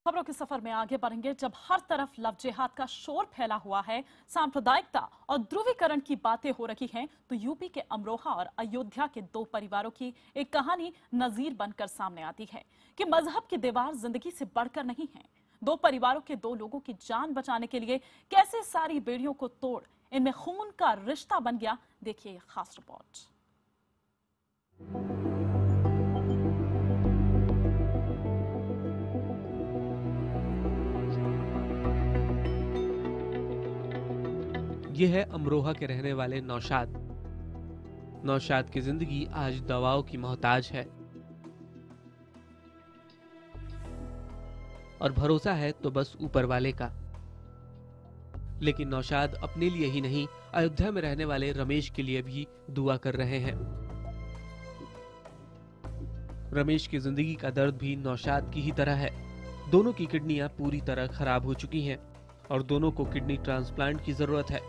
खबरों के सफर में आगे बढ़ेंगे। जब हर तरफ लव जिहाद का शोर फैला हुआ है, सांप्रदायिकता और ध्रुवीकरण की बातें हो रही हैं, तो यूपी के अमरोहा और अयोध्या के दो परिवारों की एक कहानी नजीर बनकर सामने आती है कि मजहब की दीवार जिंदगी से बढ़कर नहीं है। दो परिवारों के दो लोगों की जान बचाने के लिए कैसे सारी बेड़ियों को तोड़ इनमें खून का रिश्ता बन गया, देखिए ये खास रिपोर्ट। ये है अमरोहा के रहने वाले नौशाद। नौशाद की जिंदगी आज दवाओं की मोहताज है और भरोसा है तो बस ऊपर वाले का। लेकिन नौशाद अपने लिए ही नहीं, अयोध्या में रहने वाले रमेश के लिए भी दुआ कर रहे हैं। रमेश की जिंदगी का दर्द भी नौशाद की ही तरह है। दोनों की किडनियां पूरी तरह खराब हो चुकी हैं और दोनों को किडनी ट्रांसप्लांट की जरूरत है।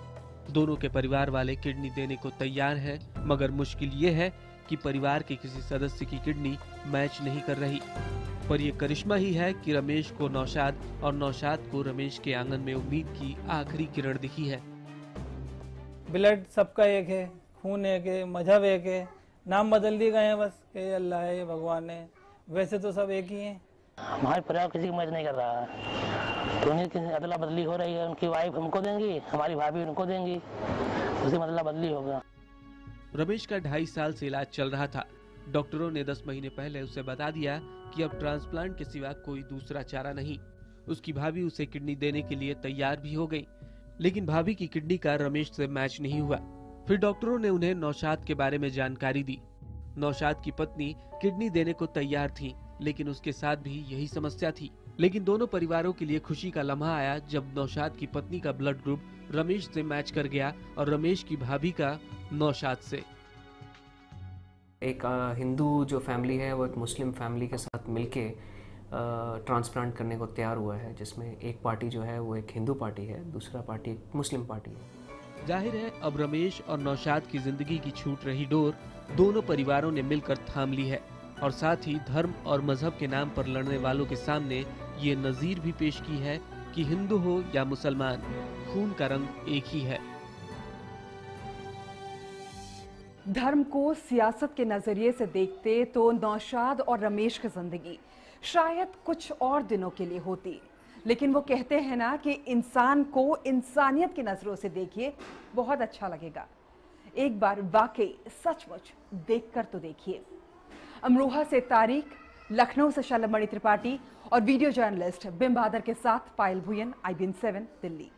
दोनों के परिवार वाले किडनी देने को तैयार हैं, मगर मुश्किल ये है कि परिवार के किसी सदस्य की किडनी मैच नहीं कर रही। पर ये करिश्मा ही है कि रमेश को नौशाद और नौशाद को रमेश के आंगन में उम्मीद की आखिरी किरण दिखी है। ब्लड सबका एक है, खून एक है, मजहब एक है, नाम बदल दिए गए हैं बस कि अल्लाह है, भगवान है, वैसे तो सब एक ही हैं। हमारे परिवार किसी की मदद नहीं कर रहा है, तो उन्हें अदला बदली हो रही है। उनकी वाइफ हमको देंगी, हमारी भाभी उनको देंगी, उसी में अदला बदली होगा। रमेश का 2.5 साल से इलाज चल रहा था। डॉक्टरों ने 10 महीने पहले उसे बता दिया कि अब ट्रांसप्लांट के सिवा कोई दूसरा चारा नहीं। उसकी भाभी उसे किडनी देने के लिए तैयार भी हो गई, लेकिन भाभी की किडनी का रमेश से मैच नहीं हुआ। फिर डॉक्टरों ने उन्हें नौशाद के बारे में जानकारी दी। नौशाद की पत्नी किडनी देने को तैयार थी, लेकिन उसके साथ भी यही समस्या थी। लेकिन दोनों परिवारों के लिए खुशी का लम्हा आया जब नौशाद की पत्नी का ब्लड ग्रुप रमेश से मैच कर गया और रमेश की भाभी का नौशाद से। एक हिंदू जो फैमिली है वो एक मुस्लिम फैमिली के साथ मिलके ट्रांसप्लांट करने को तैयार हुआ है, जिसमें एक पार्टी जो है वो एक हिंदू पार्टी है, दूसरा पार्टी एक मुस्लिम पार्टी है। जाहिर है अब रमेश और नौशाद की जिंदगी की छूट रही डोर दोनों परिवारों ने मिलकर थाम ली है और साथ ही धर्म और मजहब के नाम पर लड़ने वालों के सामने ये नजीर भी पेश की है कि हिंदू हो या मुसलमान, खून का रंग एक ही है। धर्म को सियासत के नजरिए से देखते तो नौशाद और रमेश की जिंदगी शायद कुछ और दिनों के लिए होती, लेकिन वो कहते हैं ना कि इंसान को इंसानियत की नजरों से देखिए, बहुत अच्छा लगेगा। एक बार वाकई सचमुच देखकर तो देखिए। अमरोहा से तारिक, लखनऊ से शलभमणि त्रिपाठी और वीडियो जर्नलिस्ट बिंब बादर के साथ पायल भुयन, IBN 7 दिल्ली।